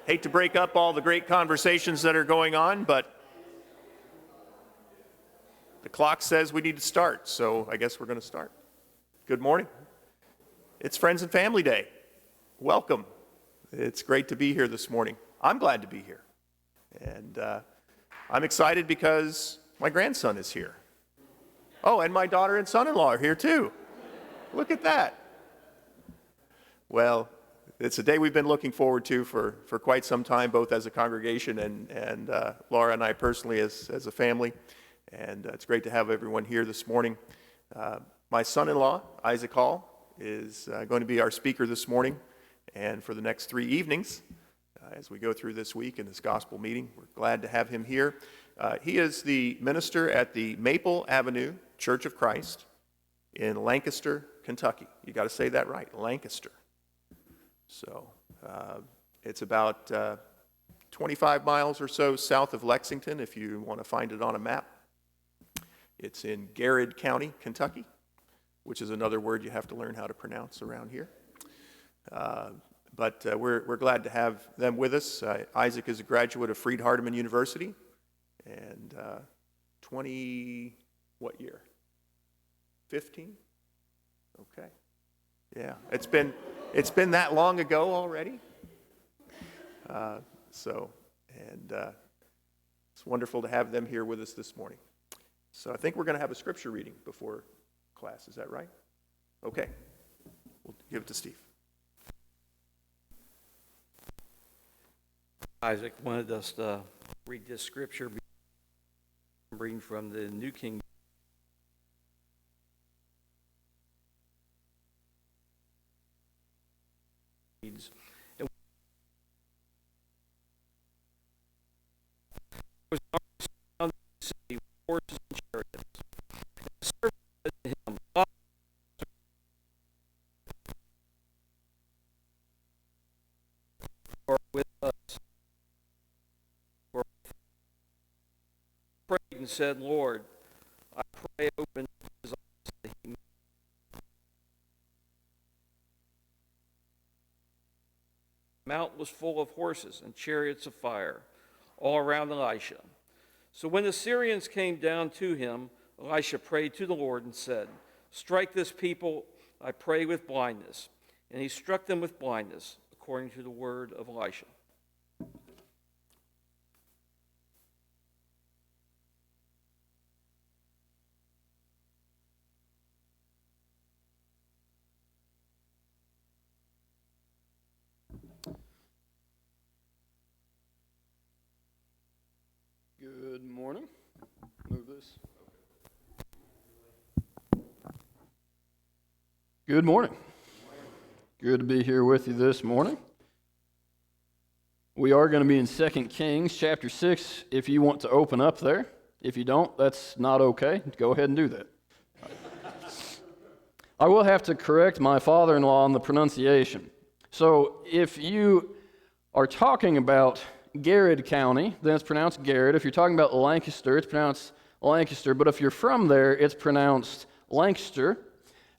Hate to break up all the great conversations that are going on, but the clock says we need to start, so I guess we're going to start. Good morning. It's Friends and Family Day. Welcome. It's great to be here this morning. I'm glad to be here. And I'm excited because my grandson is here. Oh, and my daughter and son-in-law are here too. Look at that. Well, it's a day we've been looking forward to for quite some time, both as a congregation and Laura and I personally as a family. And it's great to have everyone here this morning. My son-in-law, Isaac Hall, is going to be our speaker this morning and for the next 3 evenings as we go through this week in this gospel meeting. We're glad to have him here. He is the minister at the Maple Avenue Church of Christ in Lancaster, Kentucky. You got to say that right, Lancaster. So it's about 25 miles or so south of Lexington, if you want to find it on a map. It's in Garrett County, Kentucky, which is another word you have to learn how to pronounce around here. But we're glad to have them with us. Isaac is a graduate of Freed-Hardeman University, and what year? 15? Okay. Yeah, it's been that long ago already. It's wonderful to have them here with us this morning. So I think we're going to have a scripture reading before class. Is that right? Okay. We'll give it to Steve. Isaac wanted us to read this scripture, reading from the New King. And was surrounded the city with horses and chariots. And the servant said to him, "Are with us." Prayed and said, "Lord, I pray open his eyes that he may." The mount was full of horses and chariots of fire all around Elisha. So when the Syrians came down to him, Elisha prayed to the Lord and said, "Strike this people, I pray, with blindness." And he struck them with blindness, according to the word of Elisha. Good morning. Move this. Good morning. Good to be here with you this morning. We are going to be in 2 Kings chapter 6 if you want to open up there. If you don't, that's not okay. Go ahead and do that. I will have to correct my father-in-law on the pronunciation. So if you are talking about Garrett County, then it's pronounced Garrett. If you're talking about Lancaster, it's pronounced Lancaster. But if you're from there, it's pronounced Lancaster,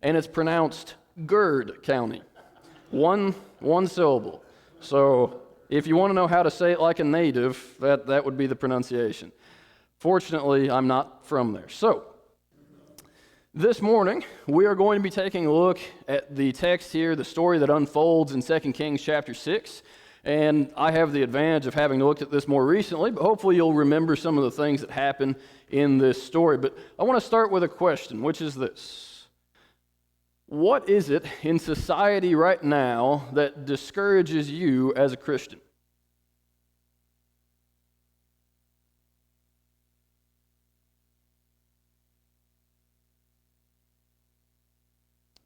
and it's pronounced Gird County. One syllable. So if you want to know how to say it like a native, that would be the pronunciation. Fortunately, I'm not from there. So this morning, we are going to be taking a look at the text here, the story that unfolds in 2 Kings chapter 6. And I have the advantage of having looked at this more recently, but hopefully you'll remember some of the things that happen in this story. But I want to start with a question, which is this. What is it in society right now that discourages you as a Christian?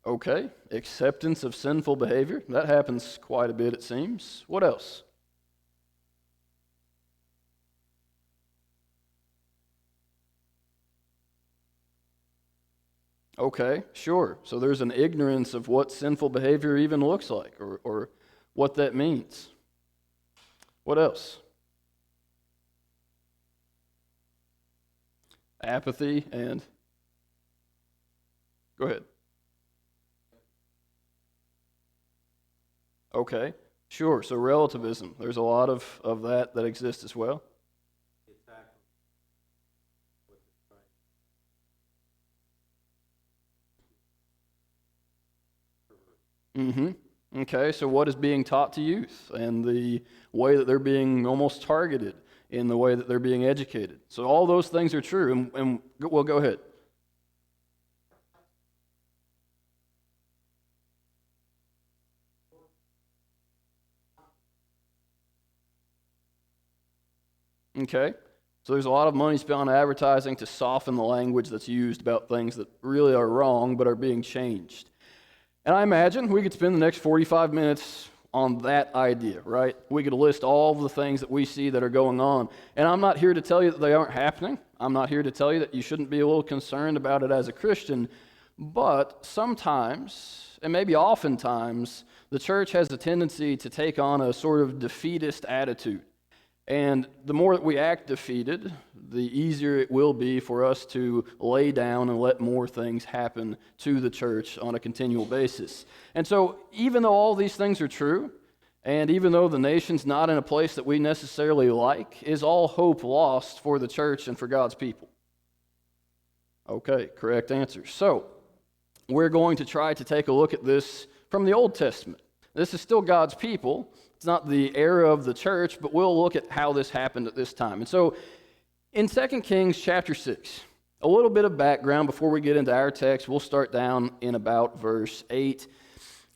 Okay, acceptance of sinful behavior. That happens quite a bit, it seems. What else? Okay, sure. So there's an ignorance of what sinful behavior even looks like or what that means. What else? Apathy and... Go ahead. Okay, Sure, so relativism. There's a lot of that exists as well. Mm-hmm. Okay, so what is being taught to youth and the way that they're being almost targeted in the way that they're being educated. So all those things are true, and well, go ahead. Okay, so there's a lot of money spent on advertising to soften the language that's used about things that really are wrong but are being changed. And I imagine we could spend the next 45 minutes on that idea, right? We could list all of the things that we see that are going on. And I'm not here to tell you that they aren't happening. I'm not here to tell you that you shouldn't be a little concerned about it as a Christian. But sometimes, and maybe oftentimes, the church has a tendency to take on a sort of defeatist attitude. And the more that we act defeated, the easier it will be for us to lay down and let more things happen to the church on a continual basis. And so, even though all these things are true, and even though the nation's not in a place that we necessarily like, is all hope lost for the church and for God's people? Okay, correct answer. So, we're going to try to take a look at this from the Old Testament. This is still God's people. It's not the era of the church, but we'll look at how this happened at this time. And so in 2 Kings chapter 6, a little bit of background before we get into our text. We'll start down in about verse 8.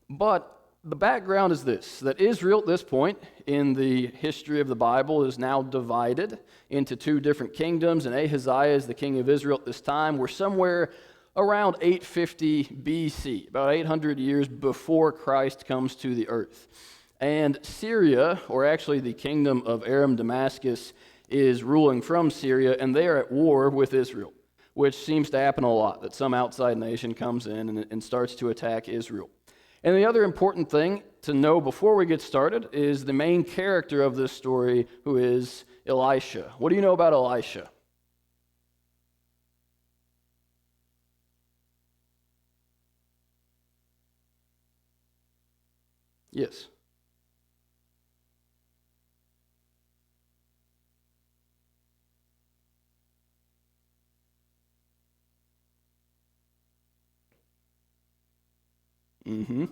But the background is this, that Israel at this point in the history of the Bible is now divided into two different kingdoms, and Ahaziah is the king of Israel at this time. We're somewhere around 850 BC, about 800 years before Christ comes to the earth. And Syria, or actually the kingdom of Aram Damascus, is ruling from Syria, and they are at war with Israel, which seems to happen a lot, that some outside nation comes in and starts to attack Israel. And the other important thing to know before we get started is the main character of this story, who is Elisha. What do you know about Elisha? Yes. Mm-hmm.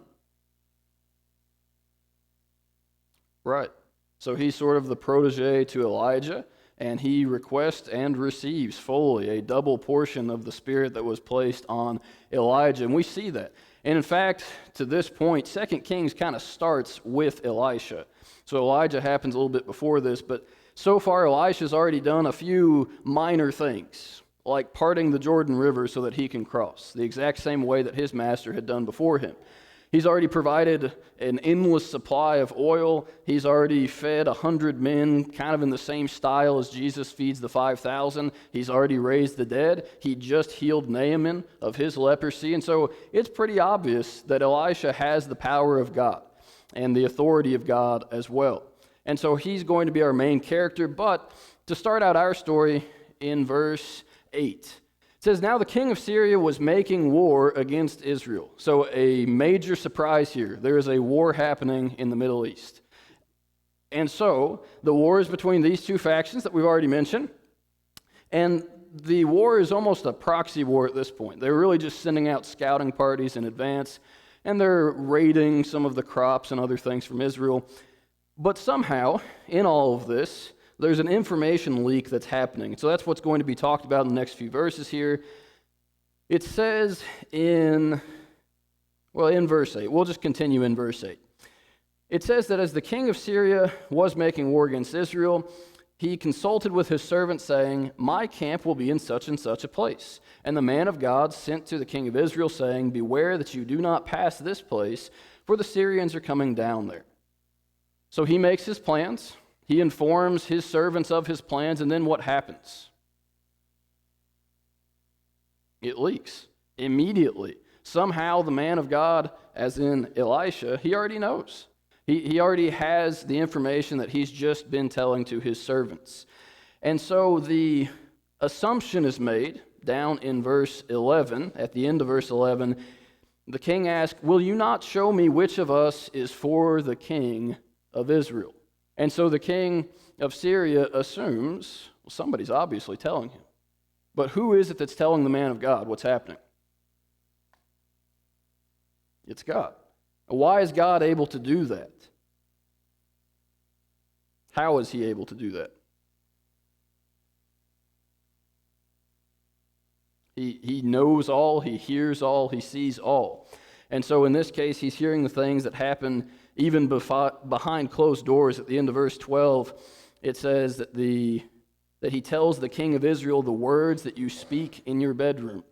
Right. So he's sort of the protege to Elijah, and he requests and receives fully a double portion of the Spirit that was placed on Elijah. And we see that. And in fact, to this point, 2 Kings kind of starts with Elisha. So Elijah happens a little bit before this, but so far Elisha's already done a few minor things, like parting the Jordan River so that he can cross, the exact same way that his master had done before him. He's already provided an endless supply of oil. He's already fed 100 men, kind of in the same style as Jesus feeds the 5,000. He's already raised the dead. He just healed Naaman of his leprosy. And so it's pretty obvious that Elisha has the power of God and the authority of God as well. And so he's going to be our main character. But to start out our story in verse 8, it says, "Now the king of Syria was making war against Israel." So a major surprise here. There is a war happening in the Middle East. And so the war is between these two factions that we've already mentioned. And the war is almost a proxy war at this point. They're really just sending out scouting parties in advance, and they're raiding some of the crops and other things from Israel. But somehow, in all of this, there's an information leak that's happening. So that's what's going to be talked about in the next few verses here. It says in verse 8. We'll just continue in verse 8. It says that as the king of Syria was making war against Israel, he consulted with his servant, saying, "My camp will be in such and such a place." And the man of God sent to the king of Israel, saying, "Beware that you do not pass this place, for the Syrians are coming down there." So he makes his plans. He informs his servants of his plans, and then what happens? It leaks immediately. Somehow the man of God, as in Elisha, he already knows. He already has the information that he's just been telling to his servants. And so the assumption is made down in verse 11, at the end of verse 11, the king asked, "Will you not show me which of us is for the king of Israel. And so the king of Syria assumes, well, somebody's obviously telling him. But who is it that's telling the man of God what's happening? It's God. Why is God able to do that? How is he able to do that? He knows all, he hears all, he sees all. And so in this case, he's hearing the things that happen even behind closed doors. At the end of verse 12, it says that he tells the king of Israel the words that you speak in your bedroom.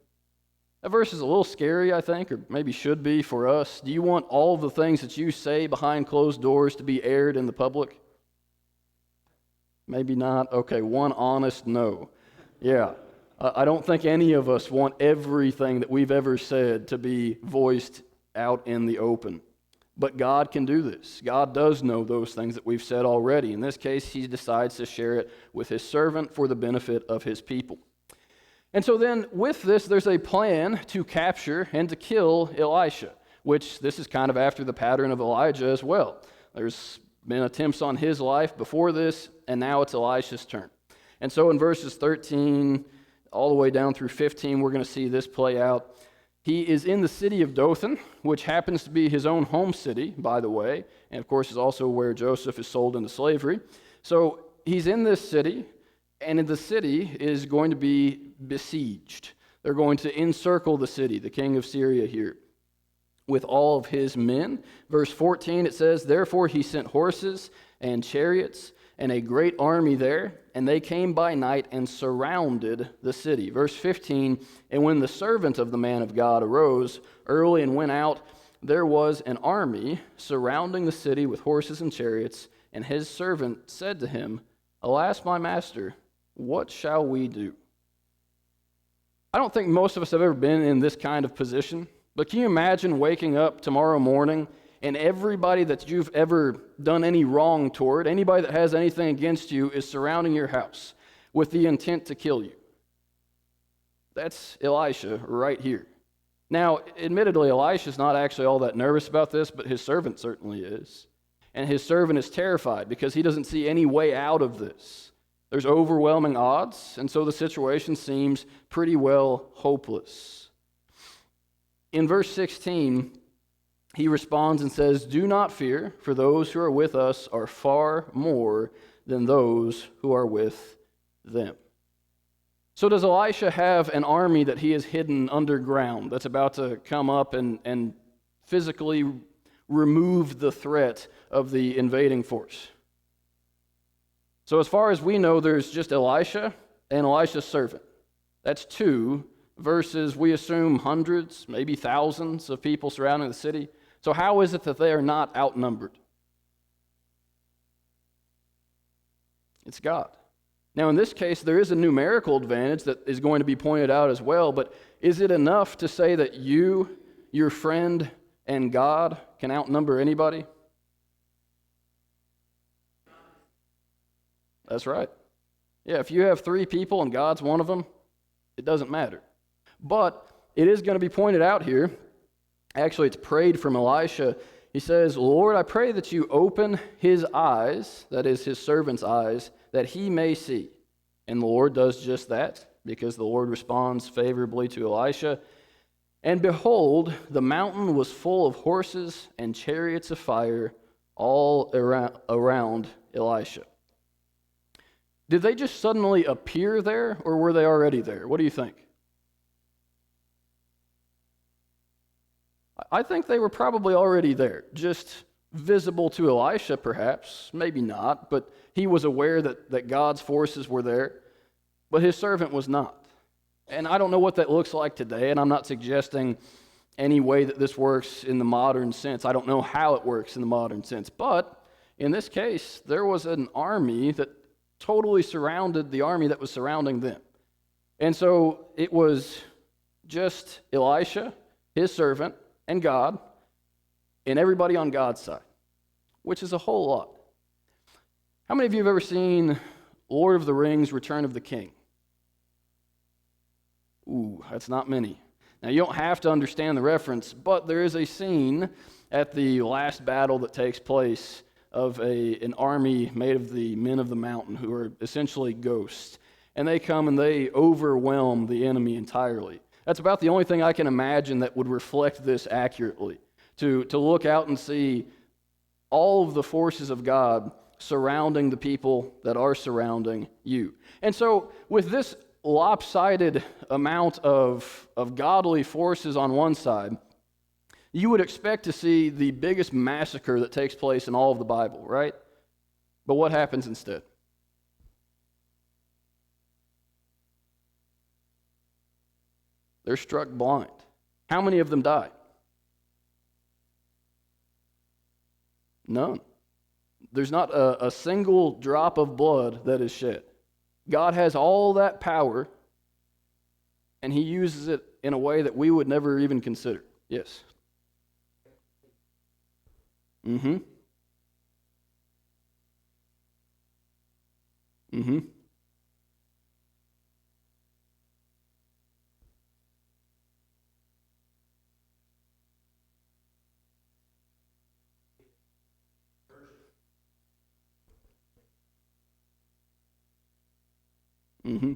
That verse is a little scary, I think, or maybe should be for us. Do you want all the things that you say behind closed doors to be aired in the public? Maybe not. Okay, one honest no. Yeah. I don't think any of us want everything that we've ever said to be voiced out in the open. But God can do this. God does know those things that we've said already. In this case, he decides to share it with his servant for the benefit of his people. And so then with this, there's a plan to capture and to kill Elisha, which this is kind of after the pattern of Elijah as well. There's been attempts on his life before this, and now it's Elisha's turn. And so in verses 13 all the way down through 15, we're going to see this play out. He is in the city of Dothan, which happens to be his own home city, by the way, and of course is also where Joseph is sold into slavery. So he's in this city, and in the city is going to be besieged. They're going to encircle the city, the king of Syria here, with all of his men. Verse 14, it says, "Therefore he sent horses and chariots and a great army there, and they came by night and surrounded the city." Verse 15, "And when the servant of the man of God arose early and went out, there was an army surrounding the city with horses and chariots, and his servant said to him, 'Alas, my master, what shall we do?'" I don't think most of us have ever been in this kind of position, but can you imagine waking up tomorrow morning and everybody that you've ever done any wrong toward, anybody that has anything against you, is surrounding your house with the intent to kill you? That's Elisha right here. Now, admittedly, Elisha's not actually all that nervous about this, but his servant certainly is. And his servant is terrified because he doesn't see any way out of this. There's overwhelming odds, and so the situation seems pretty well hopeless. In verse 16, he responds and says, "Do not fear, for those who are with us are far more than those who are with them." So does Elisha have an army that he has hidden underground that's about to come up and physically remove the threat of the invading force? So as far as we know, there's just Elisha and Elisha's servant. That's two versus, we assume, hundreds, maybe thousands of people surrounding the city. So how is it that they are not outnumbered? It's God. Now, in this case, there is a numerical advantage that is going to be pointed out as well, but is it enough to say that you, your friend, and God can outnumber anybody? That's right. Yeah, if you have 3 people and God's one of them, it doesn't matter. But it is going to be pointed out here. Actually, it's prayed from Elisha. He says, "Lord, I pray that you open his eyes," that is his servant's eyes, "that he may see." And the Lord does just that, because the Lord responds favorably to Elisha. "And behold, the mountain was full of horses and chariots of fire all around Elisha." Did they just suddenly appear there, or were they already there? What do you think? I think they were probably already there, just visible to Elisha perhaps, maybe not, but he was aware that God's forces were there, but his servant was not. And I don't know what that looks like today, and I'm not suggesting any way that this works in the modern sense. I don't know how it works in the modern sense, but in this case, there was an army that totally surrounded the army that was surrounding them. And so it was just Elisha, his servant, and God, and everybody on God's side, which is a whole lot. How many of you have ever seen Lord of the Rings, Return of the King? Ooh, that's not many. Now, you don't have to understand the reference, but there is a scene at the last battle that takes place of an army made of the men of the mountain, who are essentially ghosts. And they come and they overwhelm the enemy entirely. That's about the only thing I can imagine that would reflect this accurately. To look out and see all of the forces of God surrounding the people that are surrounding you. And so with this lopsided amount of godly forces on one side, you would expect to see the biggest massacre that takes place in all of the Bible, right? But what happens instead? They're struck blind. How many of them die? None. There's not a single drop of blood that is shed. God has all that power, and he uses it in a way that we would never even consider. Yes. Mm-hmm. Mm-hmm. Mm-hmm.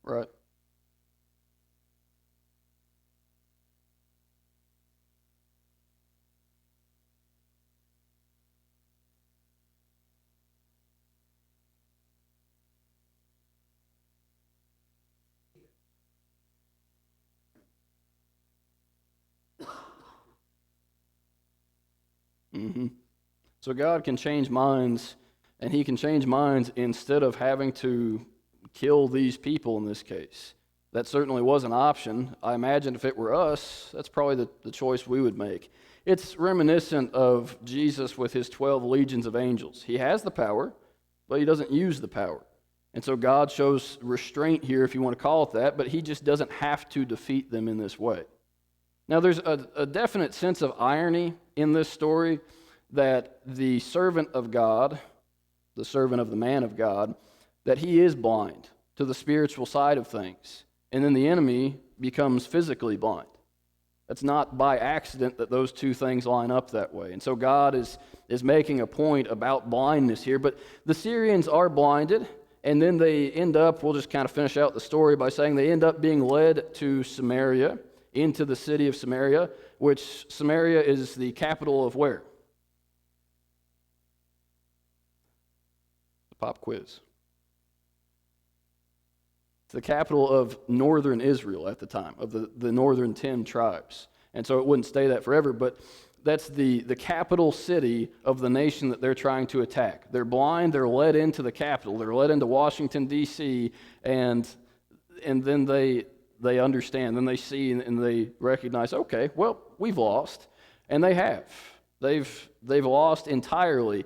Right. Mm-hmm. So God can change minds, and he can change minds instead of having to kill these people in this case. That certainly was an option. I imagine if it were us, that's probably the choice we would make. It's reminiscent of Jesus with his 12 legions of angels. He has the power, but he doesn't use the power. And so God shows restraint here, if you want to call it that, but he just doesn't have to defeat them in this way. Now, there's a definite sense of irony in this story that the servant of God, the servant of the man of God, that he is blind to the spiritual side of things. And then the enemy becomes physically blind. It's not by accident that those two things line up that way. And so God is making a point about blindness here. But the Syrians are blinded, and then they end up, we'll just kind of finish out the story by saying they end up being led to Samaria, into the city of Samaria, which Samaria is the capital of where? The pop quiz. It's the capital of northern Israel at the time, of the northern 10 tribes. And so it wouldn't stay that forever, but that's the capital city of the nation that they're trying to attack. They're blind, they're led into the capital, they're led into Washington, D.C., and then they understand, then they see and they recognize, okay, well, we've lost. And they have. They've lost entirely.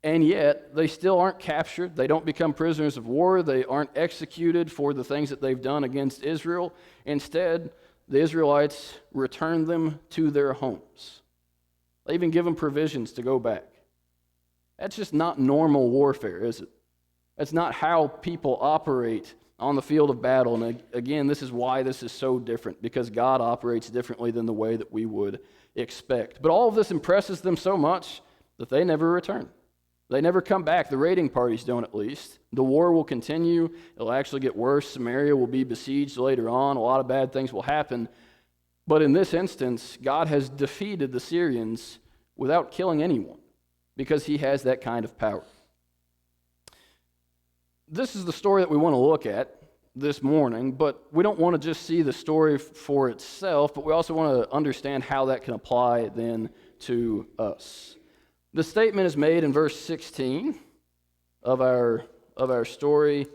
And yet, they still aren't captured. They don't become prisoners of war. They aren't executed for the things that they've done against Israel. Instead, the Israelites return them to their homes. They even give them provisions to go back. That's just not normal warfare, is it? That's not how people operate on the field of battle. And again, this is why this is so different, because God operates differently than the way that we would expect. But all of this impresses them so much that they never return. They never come back. The raiding parties don't, at least. The war will continue. It'll actually get worse. Samaria will be besieged later on. A lot of bad things will happen. But in this instance, God has defeated the Syrians without killing anyone, because he has that kind of power. This is the story that we want to look at this morning, but we don't want to just see the story for itself, but we also want to understand how that can apply then to us. The statement is made in verse 16 of our story.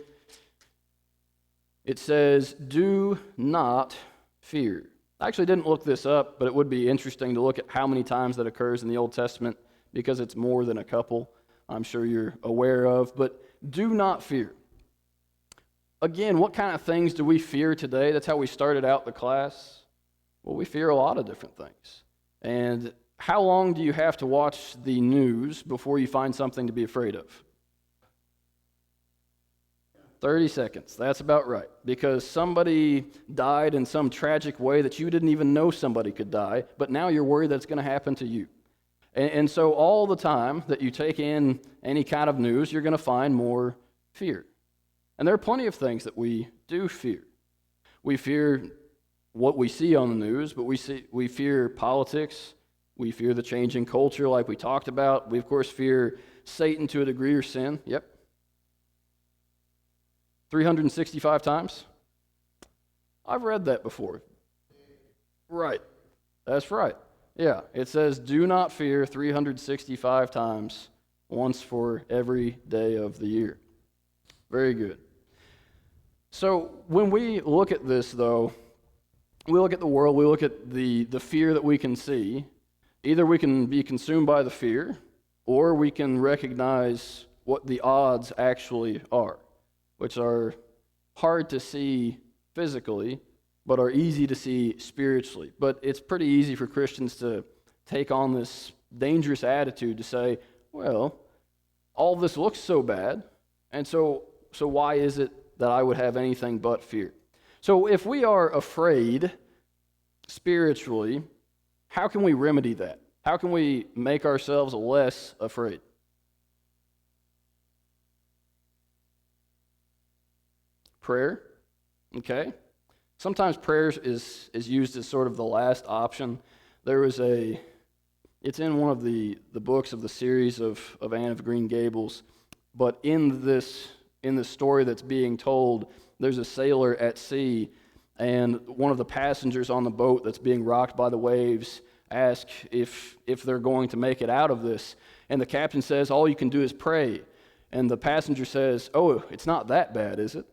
It says, "Do not fear." I actually didn't look this up, but it would be interesting to look at how many times that occurs in the Old Testament, because it's more than a couple, I'm sure you're aware of. But do not fear. Again, what kind of things do we fear today? That's how we started out the class. Well, we fear a lot of different things. And how long do you have to watch the news before you find something to be afraid of? 30 seconds. That's about right. Because somebody died in some tragic way that you didn't even know somebody could die, but now you're worried that it's going to happen to you. And so all the time that you take in any kind of news, you're going to find more fear. And there are plenty of things that we do fear. We fear what we see on the news, but we fear politics. We fear the changing culture like we talked about. We, of course, fear Satan to a degree or sin. Yep. 365 times? I've read that before. Right. That's right. Yeah. It says, do not fear 365 times, once for every day of the year. Very good. So when we look at this, though, we look at the world, we look at the fear that we can see. Either we can be consumed by the fear, or we can recognize what the odds actually are, which are hard to see physically, but are easy to see spiritually. But it's pretty easy for Christians to take on this dangerous attitude to say, well, all this looks so bad, and so why is it that I would have anything but fear? So if we are afraid spiritually, how can we remedy that? How can we make ourselves less afraid? Prayer, okay? Sometimes prayer is used as sort of the last option. It's in one of the books of the series of Anne of Green Gables, but in this story that's being told, there's a sailor at sea, and one of the passengers on the boat that's being rocked by the waves ask if they're going to make it out of this. And the captain says, all you can do is pray. And the passenger says, oh, it's not that bad, is it?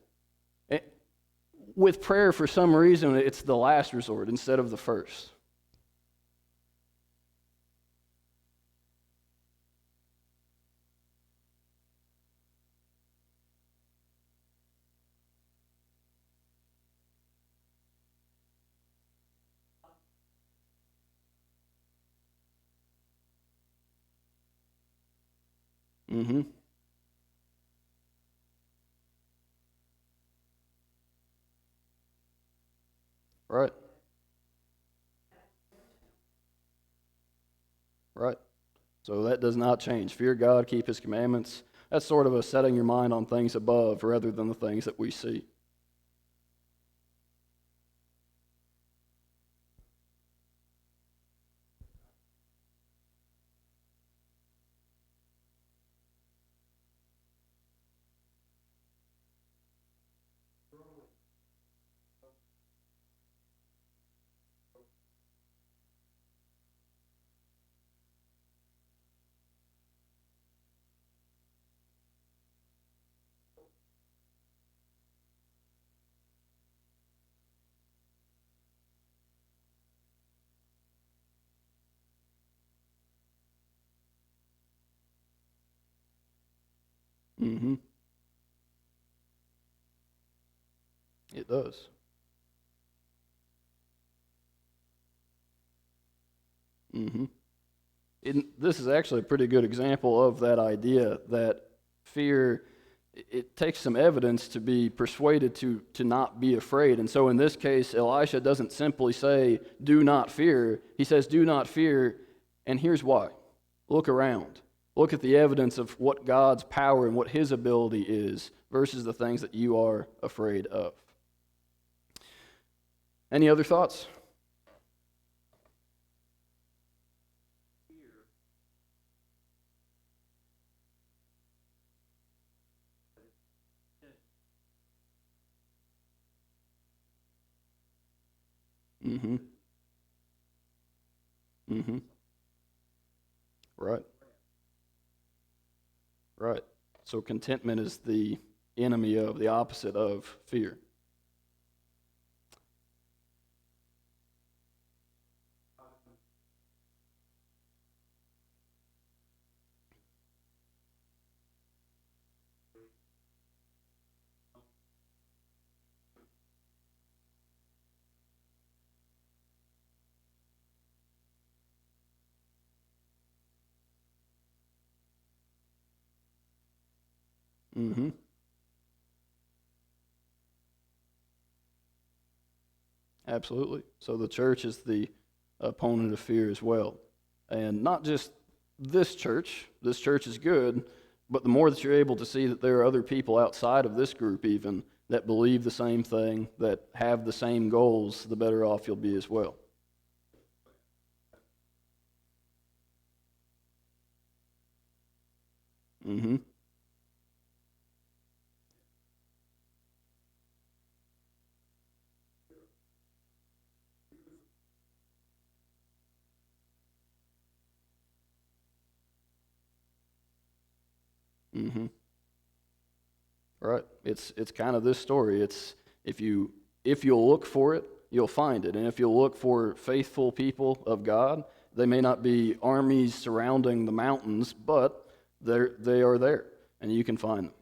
With prayer, for some reason, it's the last resort instead of the first. Mm-hmm. Right. Right. So that does not change. Fear God, keep His commandments. That's sort of a setting your mind on things above rather than the things that we see. Mm-hmm. It does. Mm-hmm. This is actually a pretty good example of that idea that fear, it takes some evidence to be persuaded to not be afraid. And so in this case, Elisha doesn't simply say, do not fear. He says, do not fear, and here's why. Look around. Look at the evidence of what God's power and what His ability is versus the things that you are afraid of. Any other thoughts? Mm-hmm. Mm-hmm. Right. Right. So contentment is the enemy of, the opposite of fear. Mm-hmm. Absolutely. So the church is the opponent of fear as well. And not just this church is good, but the more that you're able to see that there are other people outside of this group even that believe the same thing, that have the same goals, the better off you'll be as well. Mm-hmm. Mm-hmm. Right. It's kind of this story. It's if you'll look for it, you'll find it. And if you'll look for faithful people of God, they may not be armies surrounding the mountains, but they are there, and you can find them.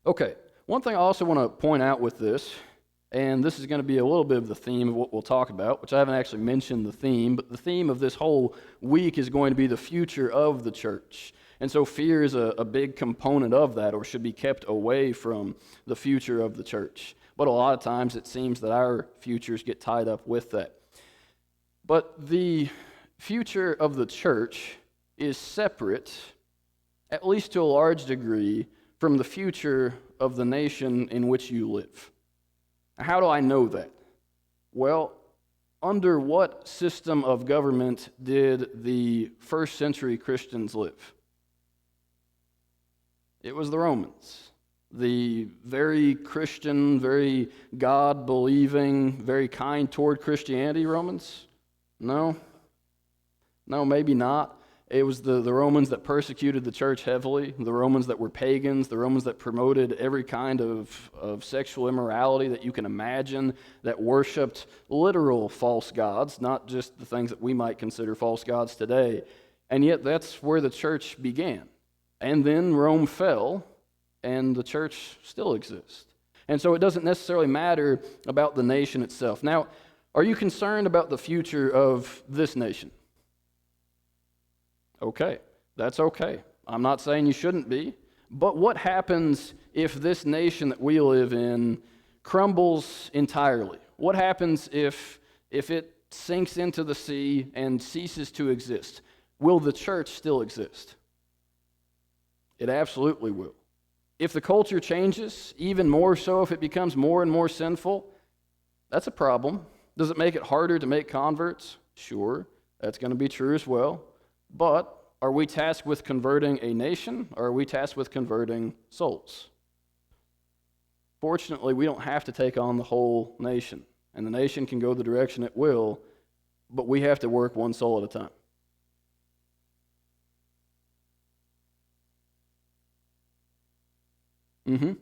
Okay. One thing I also want to point out with this, and this is going to be a little bit of the theme of what we'll talk about, which I haven't actually mentioned the theme, but the theme of this whole week is going to be the future of the church. And so fear is a big component of that, or should be kept away from the future of the church. But a lot of times it seems that our futures get tied up with that. But the future of the church is separate, at least to a large degree, from the future of the nation in which you live. How do I know that? Well, under what system of government did the first century Christians live? It was the Romans, the very Christian, very God-believing, very kind toward Christianity Romans? No, maybe not. It was the Romans that persecuted the church heavily, the Romans that were pagans, the Romans that promoted every kind of sexual immorality that you can imagine, that worshipped literal false gods, not just the things that we might consider false gods today. And yet that's where the church began. And then Rome fell, and the church still exists. And so it doesn't necessarily matter about the nation itself. Now, are you concerned about the future of this nation? Okay, that's okay. I'm not saying you shouldn't be. But what happens if this nation that we live in crumbles entirely? What happens if it sinks into the sea and ceases to exist? Will the church still exist? It absolutely will. If the culture changes, even more so if it becomes more and more sinful, that's a problem. Does it make it harder to make converts? Sure, that's going to be true as well. But are we tasked with converting a nation, or are we tasked with converting souls? Fortunately, we don't have to take on the whole nation, and the nation can go the direction it will, but we have to work one soul at a time. Mm-hmm.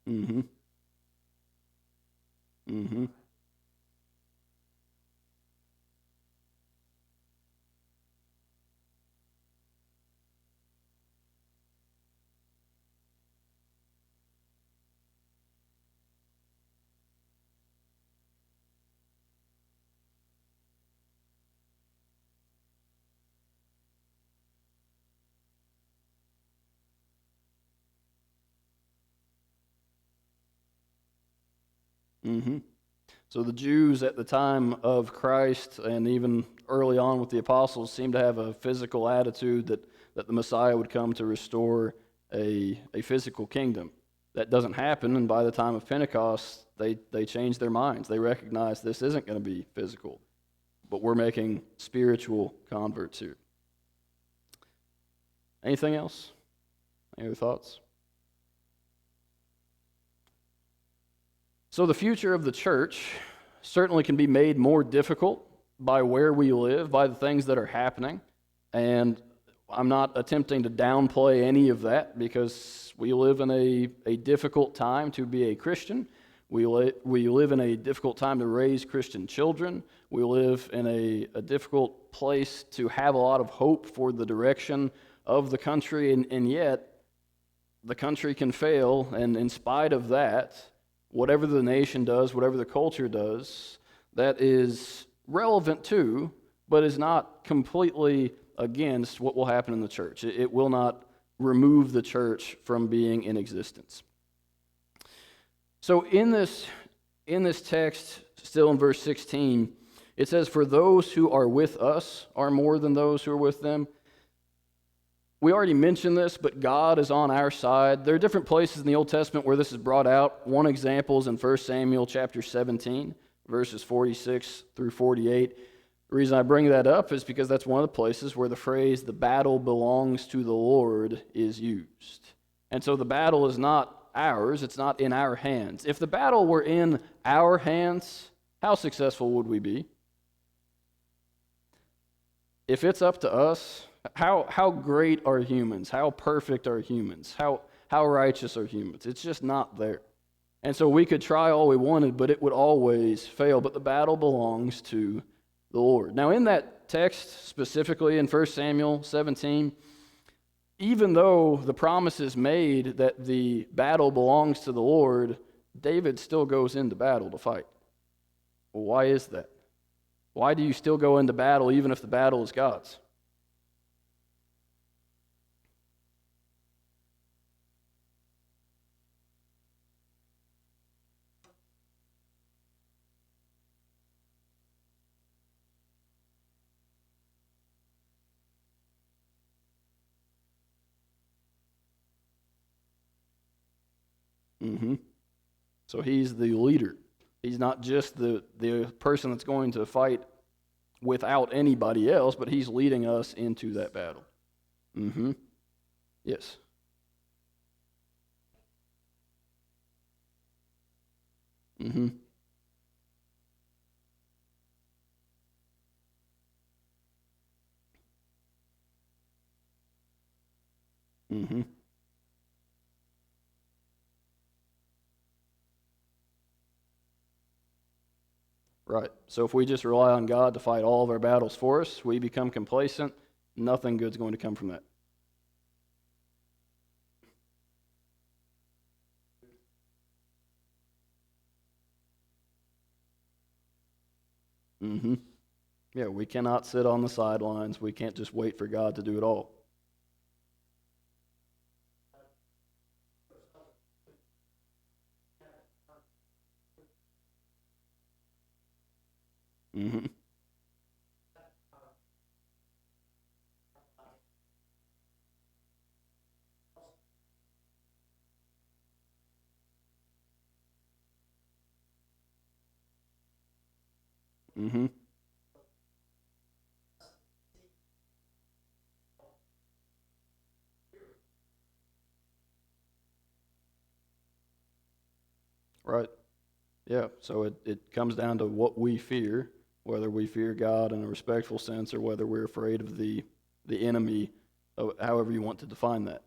Mm-hmm. Mm-hmm. Mm-hmm. So the Jews at the time of Christ, and even early on with the apostles, seemed to have a physical attitude that the Messiah would come to restore a physical kingdom. That doesn't happen, and by the time of Pentecost, they change their minds. They recognize this isn't going to be physical, but we're making spiritual converts here. Anything else? Any other thoughts? So the future of the church certainly can be made more difficult by where we live, by the things that are happening. And I'm not attempting to downplay any of that, because we live in a difficult time to be a Christian. We live in a difficult time to raise Christian children. We live in a difficult place to have a lot of hope for the direction of the country, and yet the country can fail, and in spite of that, whatever the nation does, whatever the culture does, that is relevant too, but is not completely against what will happen in the church. It will not remove the church from being in existence. So in this text, still in verse 16, it says, "For those who are with us are more than those who are with them." We already mentioned this, but God is on our side. There are different places in the Old Testament where this is brought out. One example is in 1 Samuel chapter 17, verses 46 through 48. The reason I bring that up is because that's one of the places where the phrase, "the battle belongs to the Lord," is used. And so the battle is not ours, it's not in our hands. If the battle were in our hands, how successful would we be? If it's up to us, how great are humans? How perfect are humans? How righteous are humans? It's just not there. And so we could try all we wanted, but it would always fail. But the battle belongs to the Lord. Now, in that text, specifically in 1 Samuel 17, even though the promise is made that the battle belongs to the Lord, David still goes into battle to fight. Well, why is that? Why do you still go into battle even if the battle is God's? So he's the leader. He's not just the person that's going to fight without anybody else, but he's leading us into that battle. Yes. Mm-hmm. Mm-hmm. Right. So if we just rely on God to fight all of our battles for us, we become complacent. Nothing good's going to come from that. Mm-hmm. Yeah, we cannot sit on the sidelines. We can't just wait for God to do it all. Mm-hmm. Mm-hmm. Right. Yeah. So it comes down to what we fear, whether we fear God in a respectful sense or whether we're afraid of the enemy, however you want to define that.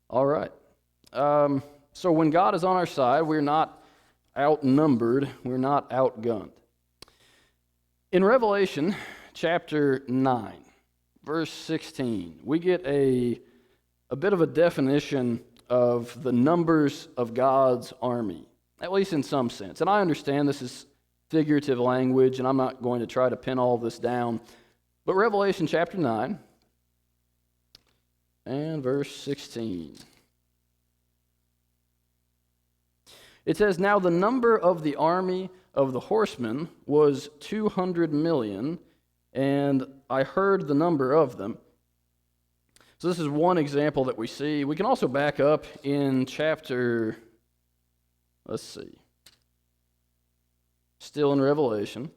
All right. So when God is on our side, we're not outnumbered, we're not outgunned. In Revelation chapter 9, verse 16, we get a bit of a definition of the numbers of God's army, at least in some sense. And I understand this is figurative language, and I'm not going to try to pin all this down. But Revelation chapter 9 and verse 16. It says, "Now the number of the army of the horsemen was 200 million, and I heard the number of them." So this is one example that we see. We can also back up in chapter, still in Revelation,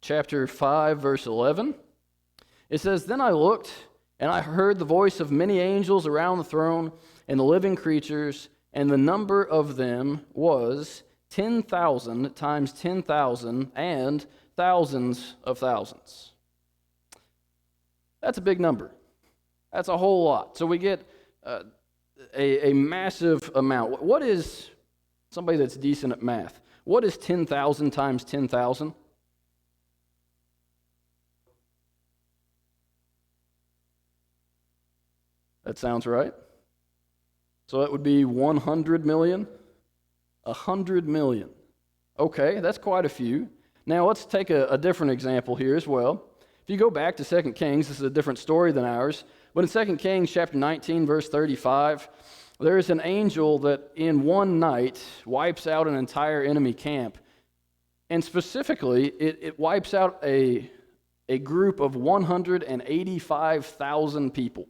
chapter 5, verse 11. It says, "Then I looked, and I heard the voice of many angels around the throne and the living creatures, and the number of them was 10,000 times 10,000 and thousands of thousands." That's a big number. That's a whole lot. So we get a massive amount. What is, somebody that's decent at math, what is 10,000 times 10,000? That sounds right. So that would be 100 million? 100 million. Okay, that's quite a few. Now let's take a different example here as well. If you go back to 2 Kings, this is a different story than ours, but in 2 Kings chapter 19, verse 35, there is an angel that in one night wipes out an entire enemy camp. And specifically, it wipes out a group of 185,000 people.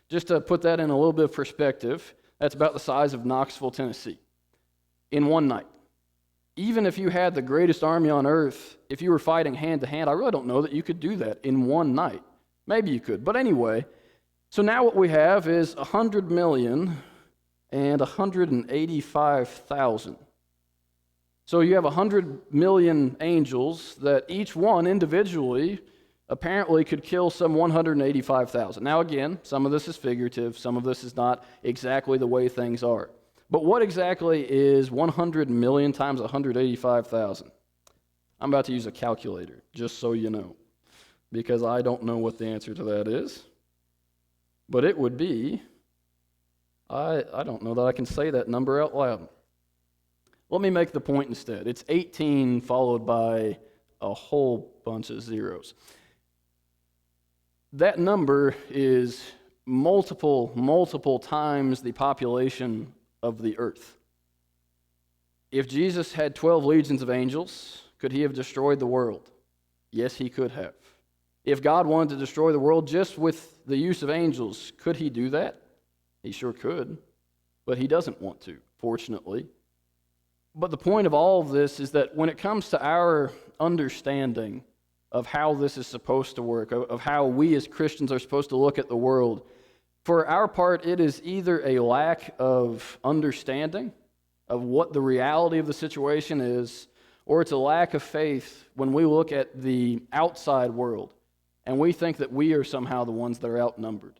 Just to put that in a little bit of perspective, that's about the size of Knoxville, Tennessee, in one night. Even if you had the greatest army on earth, if you were fighting hand to hand, I really don't know that you could do that in one night. Maybe you could, but anyway. So now what we have is 100 million and 185,000. So you have 100 million angels that each one individually apparently could kill some 185,000. Now again, some of this is figurative, some of this is not exactly the way things are. But what exactly is 100 million times 185,000? I'm about to use a calculator, just so you know, because I don't know what the answer to that is. But it would be, I don't know that I can say that number out loud. Let me make the point instead. It's 18 followed by a whole bunch of zeros. That number is multiple times the population of the earth. If Jesus had 12 legions of angels, could he have destroyed the world? Yes, he could have. If God wanted to destroy the world just with the use of angels, could he do that? He sure could, but he doesn't want to, fortunately. But the point of all of this is that when it comes to our understanding of how this is supposed to work, of how we as Christians are supposed to look at the world, for our part, it is either a lack of understanding of what the reality of the situation is, or it's a lack of faith when we look at the outside world and we think that we are somehow the ones that are outnumbered.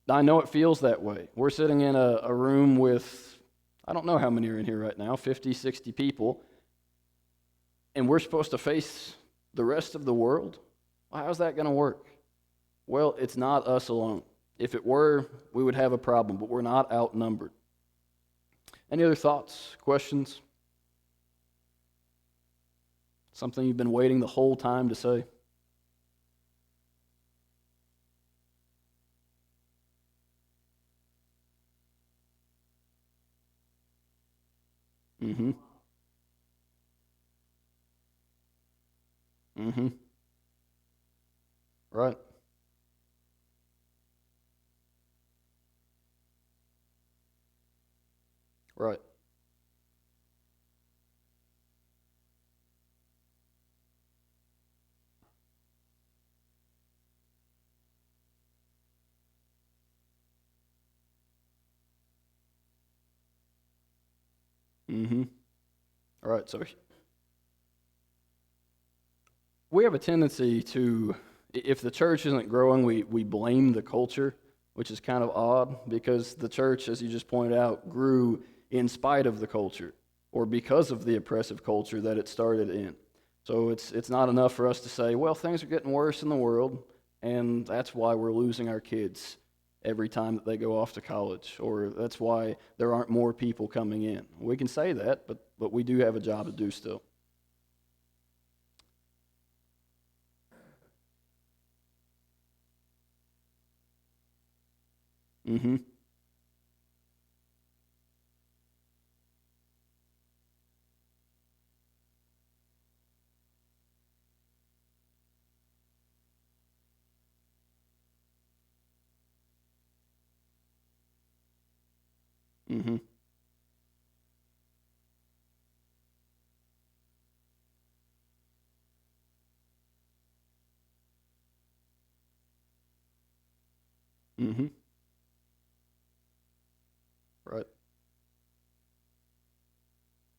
I know it feels that way. We're sitting in a room with, I don't know how many are in here right now, 50, 60 people, and we're supposed to face the rest of the world. Well, how's that going to work? Well, it's not us alone. If it were, we would have a problem, but we're not outnumbered. Any other thoughts, questions? Something you've been waiting the whole time to say? Mm-hmm. Mm-hmm. Right. Right. Mm-hmm. All right. So we have a tendency to, if the church isn't growing, we blame the culture, which is kind of odd because the church, as you just pointed out, grew in spite of the culture or because of the oppressive culture that it started in. So it's not enough for us to say, well, things are getting worse in the world, and that's why we're losing our kids every time that they go off to college, or that's why there aren't more people coming in. We can say that, but we do have a job to do still. Mm-hmm. Mm-hmm. Mm-hmm. Right.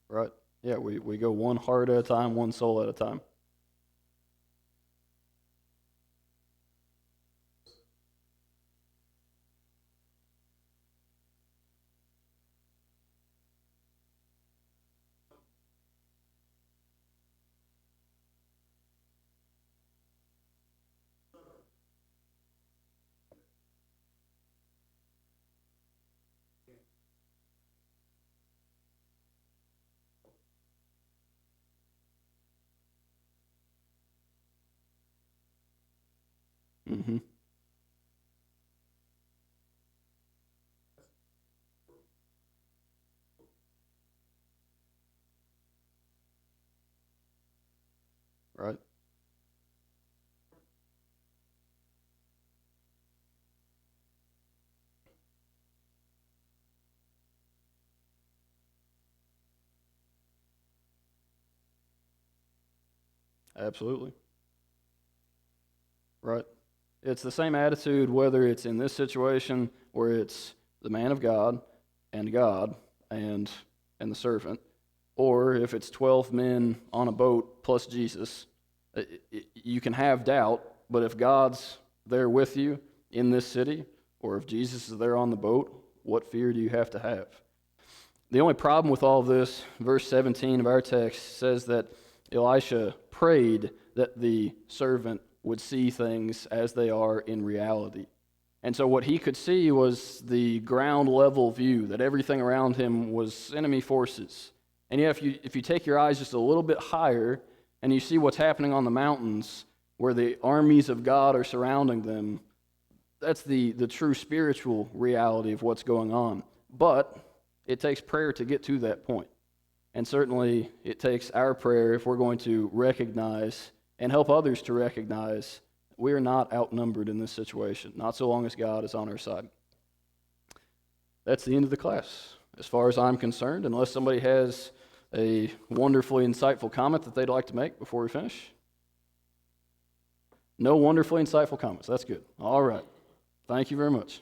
Right. Yeah, we go one heart at a time, one soul at a time. Mm-hmm. Right. Absolutely. Right. It's the same attitude whether it's in this situation where it's the man of God and the servant, or if it's 12 men on a boat plus Jesus. You can have doubt, but if God's there with you in this city, or if Jesus is there on the boat, what fear do you have to have? The only problem with all of this, verse 17 of our text says that Elisha prayed that the servant would see things as they are in reality. And so what he could see was the ground level view, that everything around him was enemy forces. And yet if you take your eyes just a little bit higher and you see what's happening on the mountains where the armies of God are surrounding them, that's the true spiritual reality of what's going on. But it takes prayer to get to that point. And certainly it takes our prayer if we're going to recognize and help others to recognize we are not outnumbered in this situation, not so long as God is on our side. That's the end of the class, as far as I'm concerned, unless somebody has a wonderfully insightful comment that they'd like to make before we finish. No wonderfully insightful comments. That's good. All right. Thank you very much.